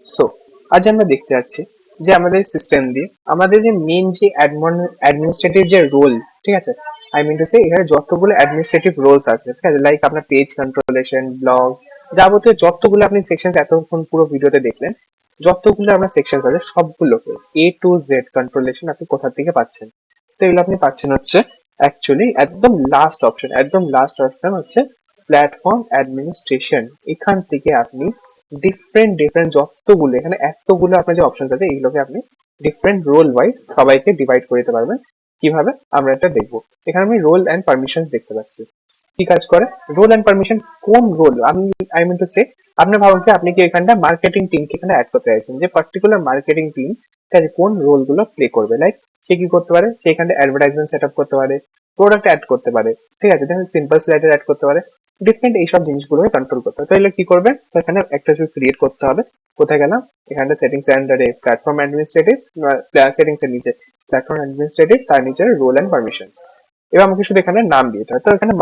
So আজ আমরা দেখতে যাচ্ছি যে আমাদের সিস্টেম দিয়ে আমাদের যে মেন যে অ্যাডমিনিস্ট্রেটিভ যে রোল, ঠিক আছে, আই মিন টু সে এখানে যতগুলো অ্যাডমিনিস্ট্রেটিভ রোলস আছে, ঠিক আছে, লাইক আপনার পেজ কন্ট্রোলেশন, ব্লগস, যাবতীয় যতগুলো আপনি সেকশন এতক্ষণ পুরো ভিডিওতে দেখলেন, যতগুলো আমরা সেকশন আছে সবগুলোকে A to Z কন্ট্রোলেশন আপনি কোথা থেকে পাচ্ছেন। তো এগুলো আপনি পাচ্ছেন হচ্ছে অ্যাকচুয়ালি একদম লাস্ট অপশন হচ্ছে প্ল্যাটফর্ম অ্যাডমিনিস্ট্রেশন। এখান থেকে আপনি ডিফারেন্ট ডিফারেন্ট যতগুলো এখানে এতগুলো আপনার যে অপশন আছে এইগুলোকে আপনি ডিফারেন্ট রোল ওয়াইজ সবাইকে ডিভাইড করে দিতে পারবেন। কিভাবে আমরা এটা দেখবো, এখানে আমি রোল অ্যান্ড পারমিশন দেখতে পাচ্ছি। কি কাজ করে রোল অ্যান্ড পারমিশন, কোন রোল আমি আই মিন টু সে, আপনি ভাবুন কি আপনি কি এখানটা মার্কেটিং টিমকে এখানে অ্যাড করতে চাইছেন, যে পার্টিকুলার মার্কেটিং টিম কোন রোল গুলো প্লে করবে, লাইক সে কি করতে পারে, সে এখানে অ্যাডভার্টাইজমেন্ট সেট আপ করতে পারে, প্রোডাক্ট অ্যাড করতে পারে, ঠিক আছে, দেখেন সিম্পল স্লাইডার অ্যাড করতে পারে, ডিফারেন্ট এইসব জিনিসগুলোকে কন্ট্রোল করতে হবে। তো এগুলো কি করবেন, তো এখানে একটা কিছু ক্রিয়েট করতে হবে। কোথায় গেলাম, এখানে সেটিংস আন্ডারে প্ল্যাটফর্ম অ্যাডমিনিস্ট্রেটিভ, সেটিংস এর নিচে প্ল্যাটফর্ম অ্যাডমিনিস্ট্রেটিভ, তার নিচে রোল অ্যান্ড পারমিশন। এবার আমাকে শুধু এখানে নাম দিতে হয়। তো এখানে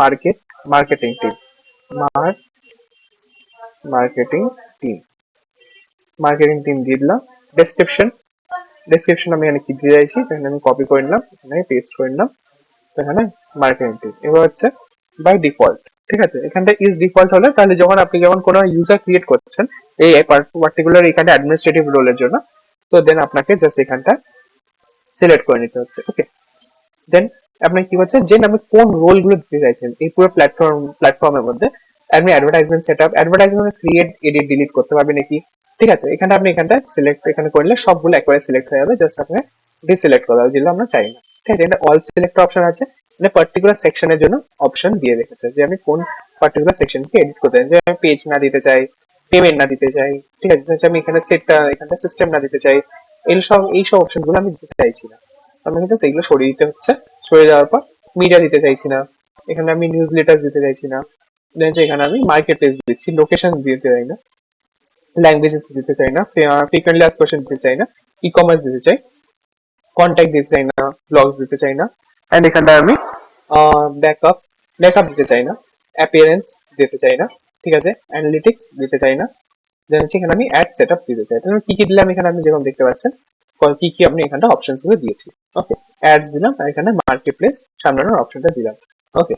marketing team, marketing team marketing team দিয়ে দিলাম। ডেসক্রিপশন আমি এখানে কি দিয়ে চাইছি, এখানে আমি কপি করে নিলাম, এখানে পেস্ট করে নিলাম। তো এখানে মার্কেটিং টিম এবার হচ্ছে বাই ডিফল্ট, ঠিক আছে, এখানটা ইজ ডিফল্ট হলে তাহলে যখন আপনি যখন কোনো ইউজার ক্রিয়েট করছেন এই পার্টিকুলার এখানে অ্যাডমিনিস্ট্রেটিভ রোলের জন্য, তো দেন আপনাকে জাস্ট এখানটা সিলেক্ট করে নিতে হচ্ছে। ওকে, দেন আপনি কি হচ্ছে যে আপনি কোন রোল গুলো দিতে চাইছেন এই পুরো প্ল্যাটফর্মের মধ্যে। আপনি advertisement set up, advertisement create, edit, delete করতে পারবেন নাকি, ঠিক আছে, এখানে আপনি এখানটা সিলেক্ট এখানে করলে সবগুলো একবারে সিলেক্ট হয়ে যাবে, জাস্ট আপনি ডিসিলেক্ট করতে হবে যেগুলো আমরা চাই না, ঠিক আছে। এটা অল সিলেক্ট অপশন আছে, মানে পার্টিকুলার সেকশনের জন্য অপশন দিয়ে রেখেছে যে আমি কোন পার্টিকুলার সেকশনকে এডিট করতে চাই, যে আমি পেজ না দিতে চাই, পেমেন্ট না দিতে চাই, ঠিক আছে, আমি এখানে সেটটা এখানটা সিস্টেম না দিতে চাই, এইসব অপশন গুলো আমি দিতে চাইছি না। আমাকে জাস্ট এগুলো সরিয়ে দিতে হচ্ছে। সরে যাওয়ার পর মিডিয়া দিতে চাইছি না, এখানে আমি নিউজ লেটার দিতে চাইছি না, দেন এখানে আমি মার্কেট প্লেস দিচ্ছি, লোকেশন দিতে চাই না, ল্যাঙ্গুয়েজেস দিতে চাই না, ফ্রিকোয়েন্টলি আস্ক কোশ্চেন দিতে চাই না, ই কমার্স দিতে চাই, কন্ট্যাক্ট দিতে চাই না, ব্লগস দিতে চাই না, অ্যান্ড এখানটা আমি ব্যাকআপ ব্যাকআপ দিতে চাই না, অ্যাপিয়ারেন্স দিতে চাই না, ঠিক আছে, অ্যানালিটিক্স দিতে চাই না, দেন হচ্ছে এখানে আমি অ্যাড সেট আপ দিতে চাই। তাহলে কি কি দিলাম এখানে আপনি যেরকম দেখতে পাচ্ছেন, কি কি আপনি এখানটা অপশনস গুলো দিয়েছি। ওকে, অ্যাডস দিলাম আর এখানে মার্কেট প্লেস সামলানোর অপশনটা দিলাম। ওকে,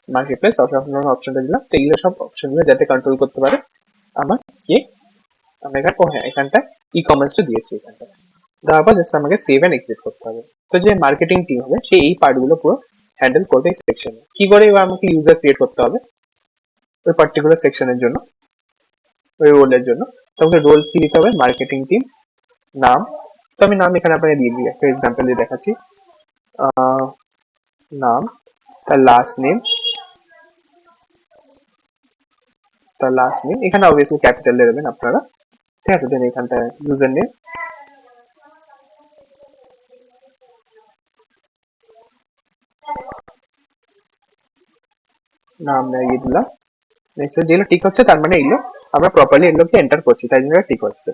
মার্কেট প্লেস সামলানোর অপশনটা দিলাম। তো এইগুলো সব অপশন গুলো যাতে কন্ট্রোল করতে পারে আমার কে, আমরা এখানে ও হ্যাঁ এখানটা ই কমার্সটা দিয়েছি এখানটা। দেওয়ার পর জাস্ট আমাকে সেভ অ্যান্ড এক্সিট করতে হবে। তো যে মার্কেটিং টিম হবে সে এই পার্ট গুলো পুরো হ্যান্ডেল করবে এই সেকশনে। কি করে এবার আমাকে ইউজার ক্রিয়েট করতে হবে ওই পার্টিকুলার সেকশনের জন্য, ওই রোলের জন্য। তো আমাকে রোল কি দিতে হবে, মার্কেটিং টিম, নাম। তো আমি নাম এখানে আপনাকে দিয়ে দিই, একটা এক্সাম্পল দিয়ে দেখাচ্ছি। আহ, নাম, তার লাস্ট নেম এখানে অবভিয়াসলি ক্যাপিটাল দেবেন আপনারা, ঠিক আছে। দেন এখানটা ইউজার নেম, নাম দিয়ে দিলাম। নেক্সট যেগুলো ঠিক হচ্ছে তার মানে এগুলো আমরা প্রপারলি এগুলোকে এন্টার করছি, তাই জন্য ঠিক হচ্ছে।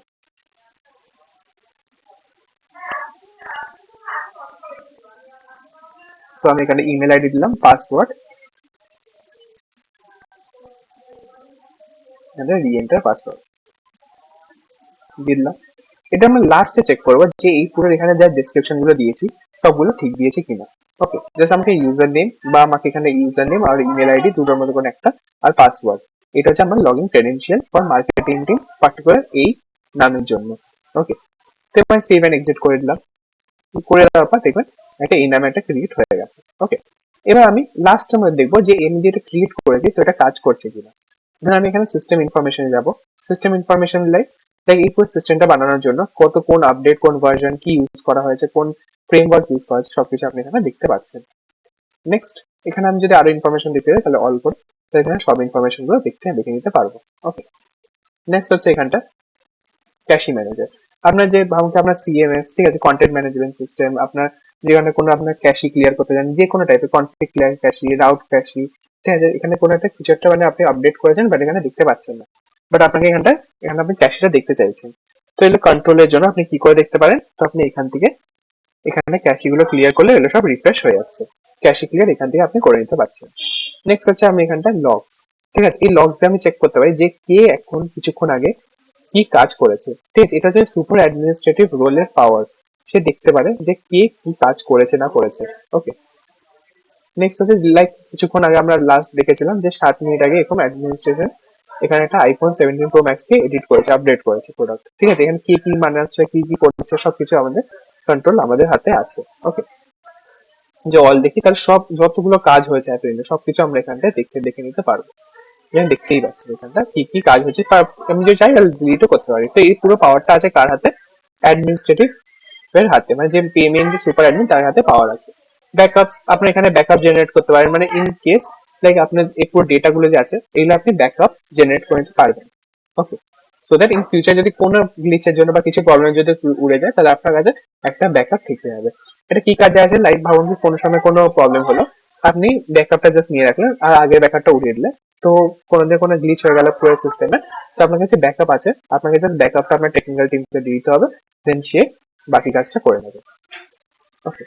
সো আমি এখানে ইমেল আইডি দিলাম, পাসওয়ার্ড, এখানে রিএন্টার পাসওয়ার্ড দিলাম। এটা আমরা লাস্টে চেক করবো যে এই পুরো এখানে যা ডেসক্রিপশন গুলো দিয়েছি সবগুলো ঠিক দিয়েছি কিনা। ওকে, জাস্ট আমাকে ইউজার নেম বা আমাকে এখানে ইউজার নেম আর ইমেল আইডি দুটোর মধ্যে কোনো একটা, আর পাসওয়ার্ড, এটা হচ্ছে আমার log in credential for marketing team particular এই নামের জন্য। ওকে, তো আমি সেভ অ্যান্ড এক্সিট করে দিলাম। করে দেওয়ার পর দেখবেন একটা এই নামে একটা ক্রিয়েট হয়ে গেছে। ওকে, এবার আমি লাস্টের মধ্যে দেখবো যে আমি যেটা ক্রিয়েট করেছি তো এটা কাজ করছে কিনা। ধর আমি এখানে সিস্টেম ইনফরমেশনে যাব, সিস্টেম ইনফরমেশন লাইক এই পুরো সিস্টেমটা বানানোর জন্য কোন আপডেট, কোন ভার্সন, কি ইউজ করা হয়েছে, কোন ফ্রেমওয়ার্ক ইউজ করা হয়েছে, সবকিছু আপনি এখানে দেখতে পাচ্ছেন। নেক্সট এখানে আমি যদি আরো ইনফরমেশন দিতে চাই তাহলে অল করে, তো এখানে সব ইনফরমেশন গুলো দেখে নিতে পারবো। ওকে, নেক্সট হচ্ছে এখানটা ক্যাশি ম্যানেজার। আপনার যে ভাবুন আপনার সিএমএস, ঠিক আছে, কন্টেন্ট ম্যানেজমেন্ট সিস্টেম, আপনার যেখানে কোনো আপনার ক্যাশি ক্লিয়ার করতে চান, যে কোনো টাইপের কনফ্লিক্ট ক্লিয়ার ক্যাশি, রাউট ক্যাশি, ঠিক আছে, এখানে কোনো একটা কিছু একটা মানে আপনি আপডেট করেছেন বাট এখানে দেখতে পাচ্ছেন না, বাট আপনাকে এখানে আপনি ক্যাশিটা দেখতে চাইছেন। তো এগুলো কন্ট্রোলের জন্য আপনি কি করে দেখতে পারেন, তো আপনি এখান থেকে এখানে ক্যাশি গুলো ক্লিয়ার করলে এগুলো সব রিফ্রেশ হয়ে যাচ্ছে, ক্যাশি ক্লিয়ার এখান থেকে আপনি করে নিতে পারছেন। নেক্সট হচ্ছে আমি এখানটা লগস, ঠিক আছে, এই লগস দিয়ে আমি চেক করতে পারি যে কে এখন কিছুক্ষণ আগে কি কাজ করেছে, ঠিক আছে? এটা হচ্ছে সুপার অ্যাডমিনিস্ট্রেটিভ রোলের পাওয়ার। সে দেখতে পারে যে কে কি কাজ করেছে না করেছে। ওকে, নেক্সট হচ্ছে লাইক কিছুক্ষণ আগে আমরা লাস্ট দেখেছিলাম যে 7 মিনিট আগে এরকম অ্যাডমিনিস্ট্রেশন এখানে একটা আইফোন 17 প্রো ম্যাক্স কে এডিট করেছে, আপডেট করেছে প্রোডাক্ট, ঠিক আছে? এখানে কি কি মানাচ্ছে, কি কি করছে, সবকিছু আমাদের কন্ট্রোল আমাদের হাতে আছে। ওকে, যে অল দেখি তাহলে সব যতগুলো কাজ হয়েছে এতদিনে সবকিছু আমরা এখানটায় দেখে নিতে পারবো। এখানে দেখতেই পাচ্ছি এখানটা কি কি কাজ হয়েছে, আমি যদি চাই তাহলে ডিলিটও করতে পারি। তো এই পুরো পাওয়ারটা আছে কার হাতে? অ্যাডমিনিস্ট্রেটিভ এর হাতে, মানে যে পেমেন্ট যে সুপার অ্যাডমিন তার হাতে পাওয়ার আছে। ব্যাকআপ, আপনি এখানে ব্যাকআপ জেনারেট করতে পারেন, মানে ইন কেস লাইক আপনার এই পুরো ডেটা গুলো যে আছে এগুলো আপনি ব্যাকআপ জেনারেট করে নিতে পারবেন। ওকে, সো দ্যাট ইন ফিউচার যদি কোনো গ্লিচের জন্য বা কিছু প্রবলেম যদি উড়ে যায় তাহলে আপনার কাছে একটা ব্যাকআপ ঠিক হয়ে যাবে। এটা কি কাজে আছে? লাইক ভাবুন যে কোনো সময় কোনো প্রবলেম হলো, আপনি ব্যাকআপটা জাস্ট নিয়ে রাখলেন আর আগের ব্যাকআপটা উঠিয়ে দিলে, তো কোনো গ্লিচ হয়ে গেল পুরো সিস্টেমে, তো আপনার কাছে ব্যাকআপ আছে, আপনাকে জাস্ট ব্যাকআপটা আপনার টেকনিক্যাল টিমকে দিয়ে দিতে হবে, দেন সে বাকি কাজটা করে নেবে। ওকে,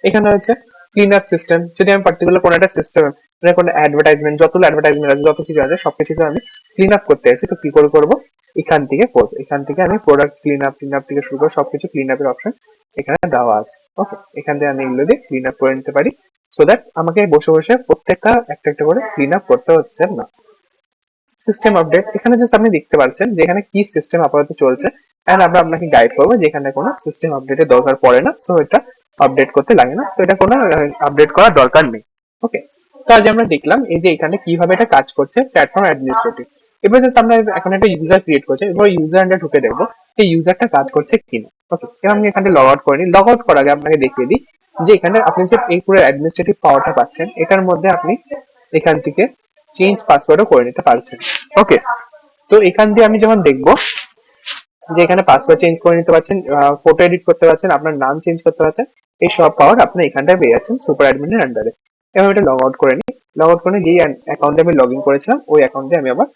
এখানে হচ্ছে ক্লিন আপ সিস্টেম। যদি আমি পার্টিকুলার কোনো একটা সিস্টেম মানে কোনো অ্যাডভার্টাইজমেন্ট, যতগুলো অ্যাডভার্টাইজমেন্ট আছে, যত কিছু আছে সবকিছুকে আমি ক্লিন আপ করতে চাইছি, তো কি করে করবো? এখান থেকে করবো, এখান থেকে আমি প্রোডাক্ট ক্লিন আপ থেকে শুরু করে সবকিছু ক্লিন আপের অপশন এখানে দেওয়া আছে। ওকে, এখান থেকে আমি এগুলো দিয়ে ক্লিন আপ করে নিতে পারি, সো দ্যাট আমাকে বসে বসে প্রত্যেকটা একটা একটা করে ক্লিন আপ করতে হচ্ছে না। সিস্টেম আপডেট, এখানে জাস্ট আপনি দেখতে পাচ্ছেন যে এখানে কি সিস্টেম আপাতত চলছে, এন্ড আমরা আপনাকে গাইড করবো যে এখানে কোনো সিস্টেম আপডেটের দরকার পড়ে না, সো এটা আপডেট করতে লাগে না, তো এটা কোনো আপডেট করার দরকার নেই। ওকে, তো আজ আমরা দেখলাম এই যে এখানে কিভাবে এটা কাজ করছে প্ল্যাটফর্ম অ্যাডমিনিস্ট্রেটিভ। এবার জাস্ট আমরা এখন একটা ইউজার ক্রিয়েট করছি, এবার ইউজার আমরা ঢুকে দেখবো এই ইউজারটা কাজ করছে কিনা। ওকে, এবার আমি এখানে লগ আউট করে নিই। লগ আউট করার আগে আপনাকে দেখিয়ে দিই যে এখানে আপনি যে এই পুরো অ্যাডমিনিস্ট্রেটিভ পাওয়ারটা পাচ্ছেন, এটার মধ্যে আপনি এখান থেকে চেঞ্জ পাসওয়ার্ডও করে নিতে পারছেন। ওকে, তো এখান দিয়ে আমি যেমন দেখবো যে এখানে পাসওয়ার্ড চেঞ্জ করে নিতে পারছেন, ফটো এডিট করতে পারছেন, আপনার নাম চেঞ্জ করতে পারছেন, এই সব পাওয়ার আপনি এখানটায় পেয়ে যাচ্ছেন সুপার অ্যাডমিনের আন্ডারে। এবার এটা লগ আউট করে নিই। লগ আউট করে যেই অ্যাকাউন্টে আমি লগ ইন করেছিলাম ওই অ্যাকাউন্টে আমি আবার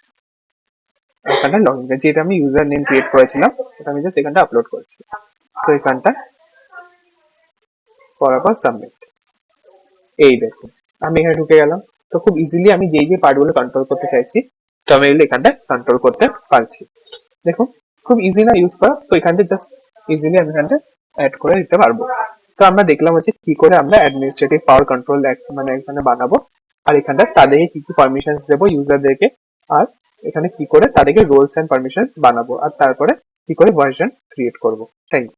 এখানটা লগ ইন করেছি, যেটা আমি ইউজার নেম ক্রিয়েট করেছিলাম সেটা আমি জাস্ট এখানটা আপলোড করেছি। তো এখানটা করার পর সাবমিট, এই দেখুন আমি এখানে ঢুকে গেলাম। তো খুব ইজিলি আমি যেই যে পার্টগুলো কন্ট্রোল করতে চাইছি তো আমি এগুলো এখানটা কন্ট্রোল করতে পারছি। দেখুন খুব ইজি না ইউজ করা, তো এখান থেকে জাস্ট ইজিলি আমি এখানটা অ্যাড করে দিতে পারবো। তো আমরা দেখলাম হচ্ছে কি করে আমরা অ্যাডমিনিস্ট্রেটিভ পাওয়ার কন্ট্রোল মানে এখানে বানাবো, আর এখানটা তাদেরকে কি কি পারমিশনস দেবো ইউজারদেরকে, আর এখানে কি করে তাদেরকে রোলস এন্ড পারমিশন বানাবো, আর তারপরে কি করে ভার্সন ক্রিয়েট করবো। Thank you.